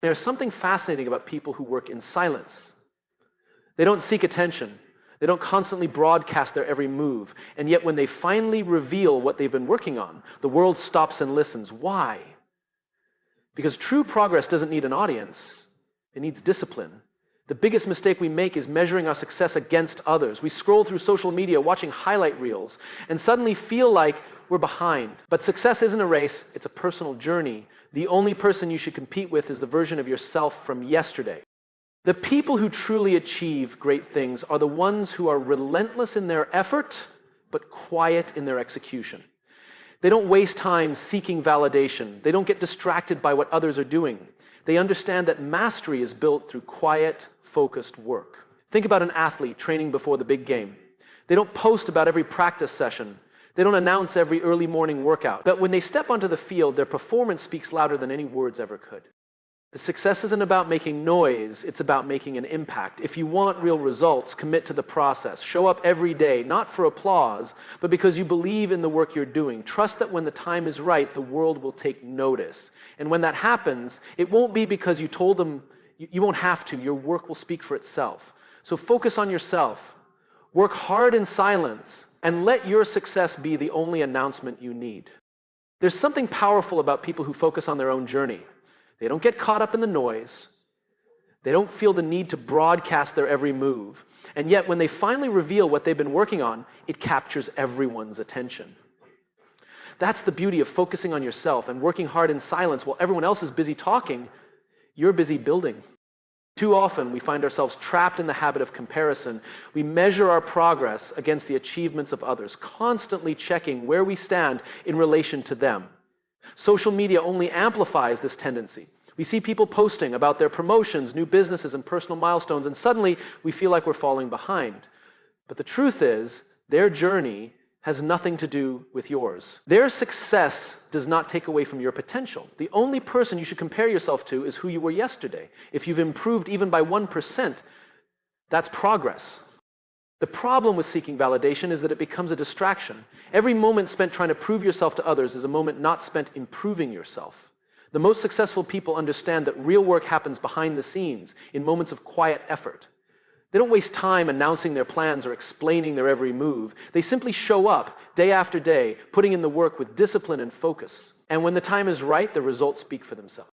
There's something fascinating about people who work in silence. They don't seek attention. They don't constantly broadcast their every move. And yet when they finally reveal what they've been working on, the world stops and listens. Why? Because true progress doesn't need an audience. It needs discipline. The biggest mistake we make is measuring our success against others. We scroll through social media watching highlight reels and suddenly feel like we're behind. But success isn't a race, it's a personal journey. The only person you should compete with is the version of yourself from yesterday. The people who truly achieve great things are the ones who are relentless in their effort, but quiet in their execution. They don't waste time seeking validation. They don't get distracted by what others are doing. They understand that mastery is built through quiet, focused work. Think about an athlete training before the big game. They don't post about every practice session. They don't announce every early morning workout. But when they step onto the field, their performance speaks louder than any words ever could. The success isn't about making noise, it's about making an impact. If you want real results, commit to the process. Show up every day, not for applause, but because you believe in the work you're doing. Trust that when the time is right, the world will take notice. And when that happens, it won't be because you told them you won't have to. Your work will speak for itself. So focus on yourself. Work hard in silence, and let your success be the only announcement you need. There's something powerful about people who focus on their own journey. They don't get caught up in the noise. They don't feel the need to broadcast their every move. And yet, when they finally reveal what they've been working on, it captures everyone's attention. That's the beauty of focusing on yourself and working hard in silence while everyone else is busy talking. You're busy building. Too often, we find ourselves trapped in the habit of comparison. We measure our progress against the achievements of others, constantly checking where we stand in relation to them. Social media only amplifies this tendency. We see people posting about their promotions, new businesses, and personal milestones, and suddenly we feel like we're falling behind. But the truth is, their journey has nothing to do with yours. Their success does not take away from your potential. The only person you should compare yourself to is who you were yesterday. If you've improved even by 1%, that's progress. The problem with seeking validation is that it becomes a distraction. Every moment spent trying to prove yourself to others is a moment not spent improving yourself. The most successful people understand that real work happens behind the scenes, in moments of quiet effort. They don't waste time announcing their plans or explaining their every move. They simply show up day after day, putting in the work with discipline and focus. And when the time is right, the results speak for themselves.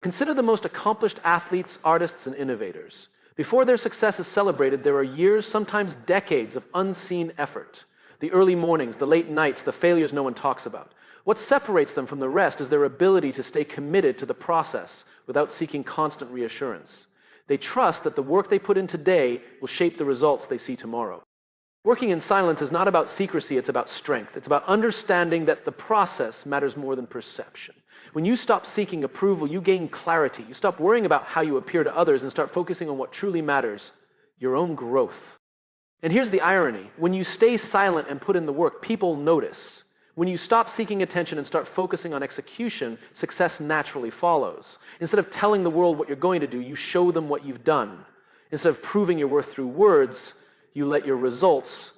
Consider the most accomplished athletes, artists, and innovators. Before their success is celebrated, there are years, sometimes decades, of unseen effort. The early mornings, the late nights, the failures no one talks about. What separates them from the rest is their ability to stay committed to the process without seeking constant reassurance. They trust that the work they put in today will shape the results they see tomorrow. Working in silence is not about secrecy, it's about strength. It's about understanding that the process matters more than perception. When you stop seeking approval, you gain clarity. You stop worrying about how you appear to others and start focusing on what truly matters, your own growth. And here's the irony. When you stay silent and put in the work, people notice. When you stop seeking attention and start focusing on execution, success naturally follows. Instead of telling the world what you're going to do, you show them what you've done. Instead of proving your worth through words, you let your results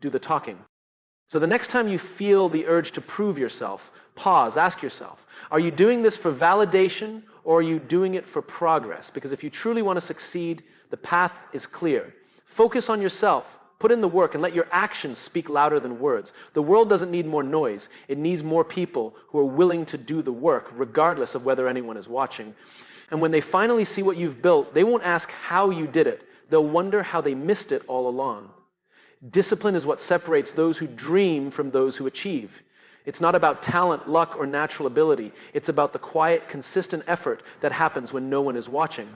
do the talking. So the next time you feel the urge to prove yourself, pause, ask yourself, are you doing this for validation or are you doing it for progress? Because if you truly want to succeed, the path is clear. Focus on yourself, put in the work, and let your actions speak louder than words. The world doesn't need more noise. It needs more people who are willing to do the work, regardless of whether anyone is watching. And when they finally see what you've built, they won't ask how you did it. They'll wonder how they missed it all along. Discipline is what separates those who dream from those who achieve. It's not about talent, luck, or natural ability. It's about the quiet, consistent effort that happens when no one is watching.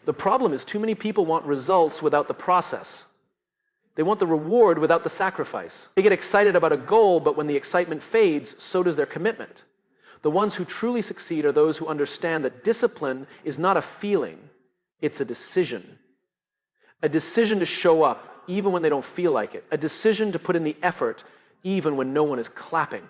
The problem is too many people want results without the process. They want the reward without the sacrifice. They get excited about a goal, but when the excitement fades, so does their commitment. The ones who truly succeed are those who understand that discipline is not a feeling, it's a decision. A decision to show up even when they don't feel like it. A decision to put in the effort even when no one is clapping.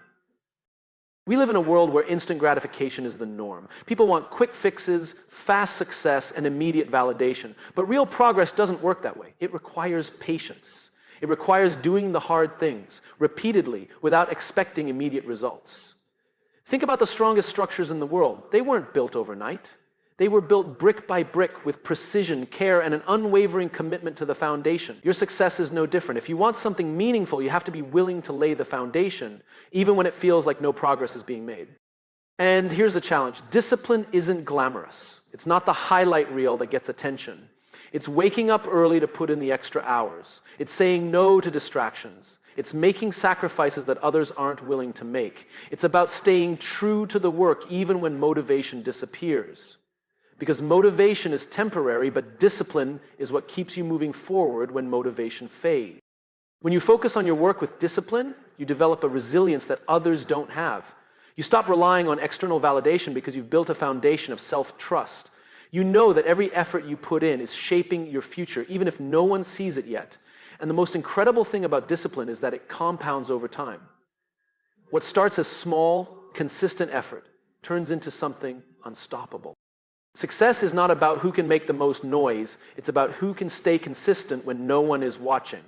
We live in a world where instant gratification is the norm. People want quick fixes, fast success, and immediate validation. But real progress doesn't work that way. It requires patience. It requires doing the hard things repeatedly without expecting immediate results. Think about the strongest structures in the world. They weren't built overnight. They were built brick by brick with precision, care, and an unwavering commitment to the foundation. Your success is no different. If you want something meaningful, you have to be willing to lay the foundation, even when it feels like no progress is being made. And here's the challenge. Discipline isn't glamorous. It's not the highlight reel that gets attention. It's waking up early to put in the extra hours. It's saying no to distractions. It's making sacrifices that others aren't willing to make. It's about staying true to the work even when motivation disappears. Because motivation is temporary, but discipline is what keeps you moving forward when motivation fades. When you focus on your work with discipline, you develop a resilience that others don't have. You stop relying on external validation because you've built a foundation of self-trust. You know that every effort you put in is shaping your future, even if no one sees it yet. And the most incredible thing about discipline is that it compounds over time. What starts as small, consistent effort turns into something unstoppable. Success is not about who can make the most noise. It's about who can stay consistent when no one is watching.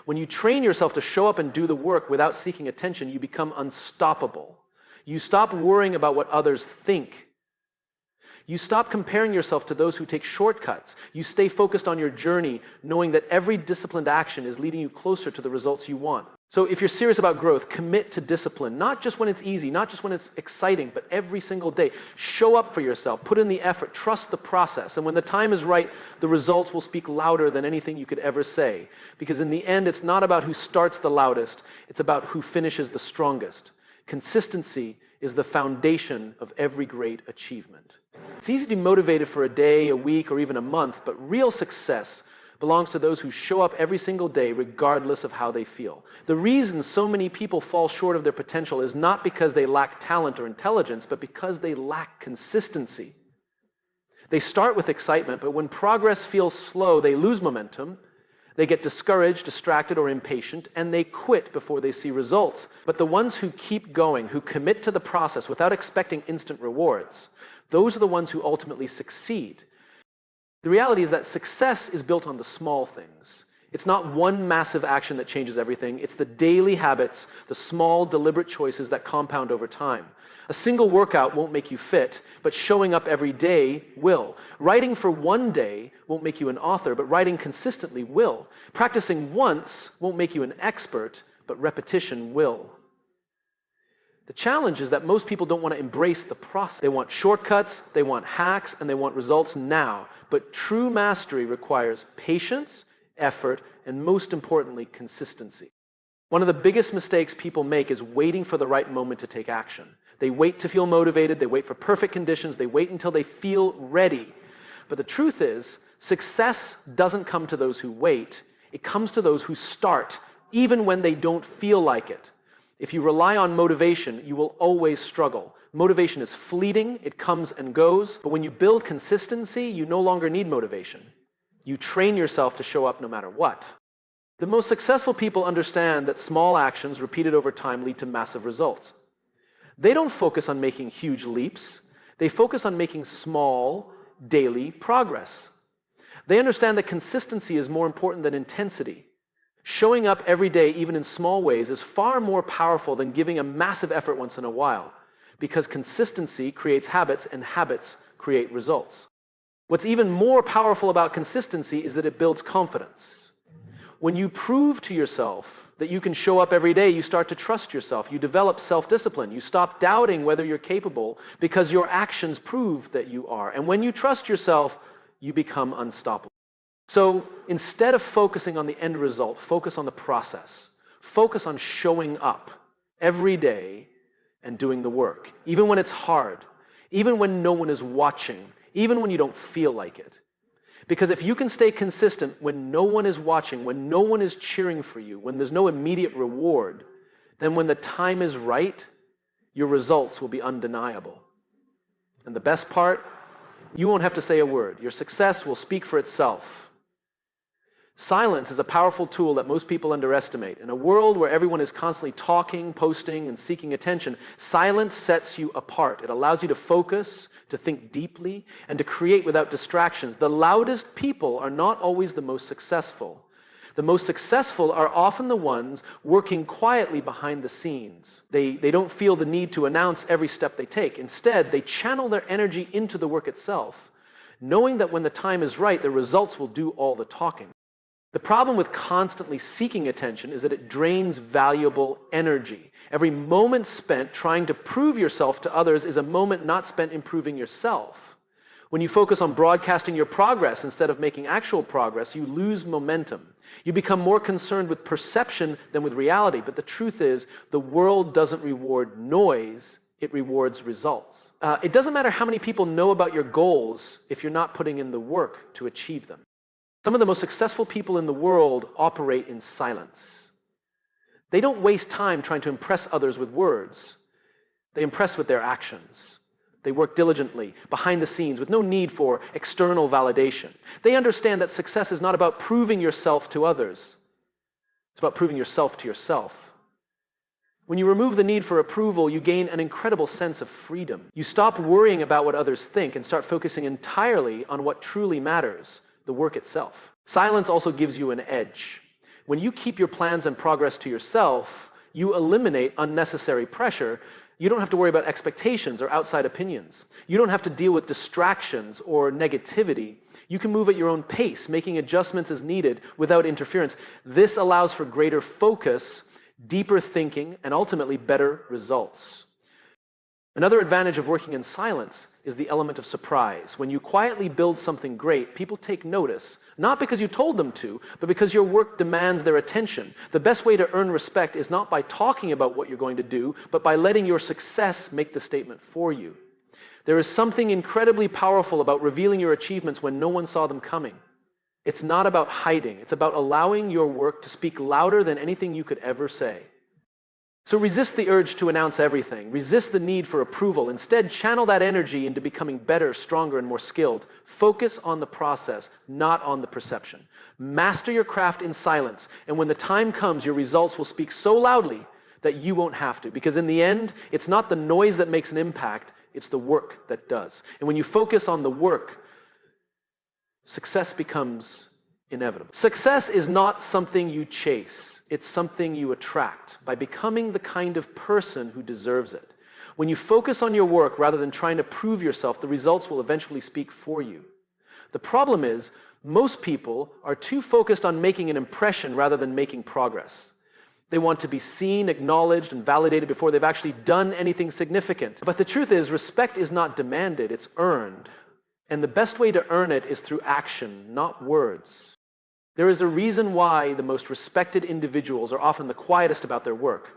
When you train yourself to show up and do the work without seeking attention, you become unstoppable. You stop worrying about what others think. You stop comparing yourself to those who take shortcuts. You stay focused on your journey, knowing that every disciplined action is leading you closer to the results you want. So if you're serious about growth, commit to discipline, not just when it's easy, not just when it's exciting, but every single day. Show up for yourself, put in the effort, trust the process, and when the time is right, the results will speak louder than anything you could ever say. Because in the end, it's not about who starts the loudest, it's about who finishes the strongest. Consistency is the foundation of every great achievement. It's easy to be motivated for a day, a week, or even a month, but real success belongs to those who show up every single day regardless of how they feel. The reason so many people fall short of their potential is not because they lack talent or intelligence, but because they lack consistency. They start with excitement, but when progress feels slow, they lose momentum, they get discouraged, distracted, or impatient, and they quit before they see results. But the ones who keep going, who commit to the process without expecting instant rewards, those are the ones who ultimately succeed. The reality is that success is built on the small things. It's not one massive action that changes everything. It's the daily habits, the small, deliberate choices that compound over time. A single workout won't make you fit, but showing up every day will. Writing for one day won't make you an author, but writing consistently will. Practicing once won't make you an expert, but repetition will. The challenge is that most people don't want to embrace the process. They want shortcuts, they want hacks, and they want results now. But true mastery requires patience, effort, and most importantly, consistency. One of the biggest mistakes people make is waiting for the right moment to take action. They wait to feel motivated, they wait for perfect conditions, they wait until they feel ready. But the truth is, success doesn't come to those who wait. It comes to those who start, even when they don't feel like it. If you rely on motivation, you will always struggle. Motivation is fleeting, it comes and goes, but when you build consistency, you no longer need motivation. You train yourself to show up no matter what. The most successful people understand that small actions repeated over time lead to massive results. They don't focus on making huge leaps. They focus on making small, daily progress. They understand that consistency is more important than intensity. Showing up every day, even in small ways, is far more powerful than giving a massive effort once in a while, because consistency creates habits, and habits create results. What's even more powerful about consistency is that it builds confidence. When you prove to yourself that you can show up every day, you start to trust yourself. You develop self-discipline. You stop doubting whether you're capable because your actions prove that you are. And when you trust yourself, you become unstoppable. So instead of focusing on the end result, focus on the process. Focus on showing up every day and doing the work, even when it's hard, even when no one is watching, even when you don't feel like it. Because if you can stay consistent when no one is watching, when no one is cheering for you, when there's no immediate reward, then when the time is right, your results will be undeniable. And the best part, you won't have to say a word. Your success will speak for itself. Silence is a powerful tool that most people underestimate. In a world where everyone is constantly talking, posting, and seeking attention, silence sets you apart. It allows you to focus, to think deeply, and to create without distractions. The loudest people are not always the most successful. The most successful are often the ones working quietly behind the scenes. They don't feel the need to announce every step they take. Instead, they channel their energy into the work itself, knowing that when the time is right, the results will do all the talking. The problem with constantly seeking attention is that it drains valuable energy. Every moment spent trying to prove yourself to others is a moment not spent improving yourself. When you focus on broadcasting your progress instead of making actual progress, you lose momentum. You become more concerned with perception than with reality. But the truth is, the world doesn't reward noise, it rewards results. It doesn't matter how many people know about your goals if you're not putting in the work to achieve them. Some of the most successful people in the world operate in silence. They don't waste time trying to impress others with words. They impress with their actions. They work diligently, behind the scenes, with no need for external validation. They understand that success is not about proving yourself to others. It's about proving yourself to yourself. When you remove the need for approval, you gain an incredible sense of freedom. You stop worrying about what others think and start focusing entirely on what truly matters, the work itself. Silence also gives you an edge. When you keep your plans and progress to yourself, you eliminate unnecessary pressure. You don't have to worry about expectations or outside opinions. You don't have to deal with distractions or negativity. You can move at your own pace, making adjustments as needed without interference. This allows for greater focus, deeper thinking, and ultimately better results. Another advantage of working in silence is the element of surprise. When you quietly build something great, people take notice, not because you told them to, but because your work demands their attention. The best way to earn respect is not by talking about what you're going to do, but by letting your success make the statement for you. There is something incredibly powerful about revealing your achievements when no one saw them coming. It's not about hiding. It's about allowing your work to speak louder than anything you could ever say. So resist the urge to announce everything. Resist the need for approval. Instead, channel that energy into becoming better, stronger, and more skilled. Focus on the process, not on the perception. Master your craft in silence, and when the time comes, your results will speak so loudly that you won't have to. Because in the end, it's not the noise that makes an impact, it's the work that does. And when you focus on the work, success becomes inevitable. Success is not something you chase. It's something you attract by becoming the kind of person who deserves it. When you focus on your work rather than trying to prove yourself, the results will eventually speak for you. The problem is, most people are too focused on making an impression rather than making progress. They want to be seen, acknowledged, and validated before they've actually done anything significant. But the truth is, respect is not demanded, it's earned. And the best way to earn it is through action, not words. There is a reason why the most respected individuals are often the quietest about their work.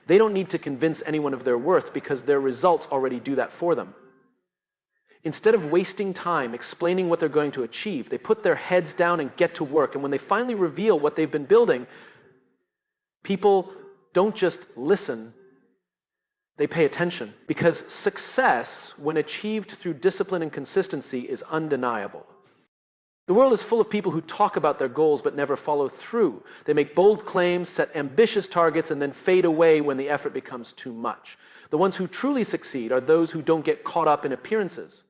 They don't need to convince anyone of their worth because their results already do that for them. Instead of wasting time explaining what they're going to achieve, they put their heads down and get to work. And when they finally reveal what they've been building, people don't just listen, they pay attention. Because success, when achieved through discipline and consistency, is undeniable. The world is full of people who talk about their goals but never follow through. They make bold claims, set ambitious targets, and then fade away when the effort becomes too much. The ones who truly succeed are those who don't get caught up in appearances.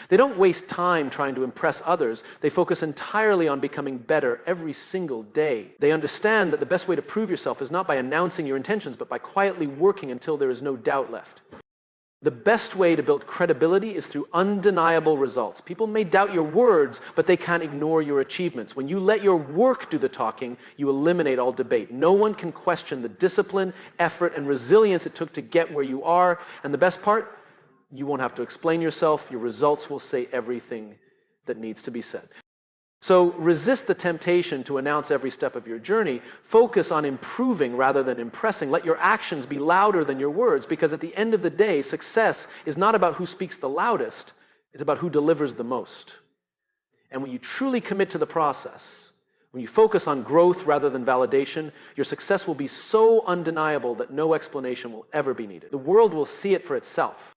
They don't waste time trying to impress others. They focus entirely on becoming better every single day. They understand that the best way to prove yourself is not by announcing your intentions, but by quietly working until there is no doubt left. The best way to build credibility is through undeniable results. People may doubt your words, but they can't ignore your achievements. When you let your work do the talking, you eliminate all debate. No one can question the discipline, effort, and resilience it took to get where you are. And the best part, you won't have to explain yourself. Your results will say everything that needs to be said. So resist the temptation to announce every step of your journey. Focus on improving rather than impressing. Let your actions be louder than your words, because at the end of the day, success is not about who speaks the loudest. It's about who delivers the most. And when you truly commit to the process, when you focus on growth rather than validation, your success will be so undeniable that no explanation will ever be needed. The world will see it for itself.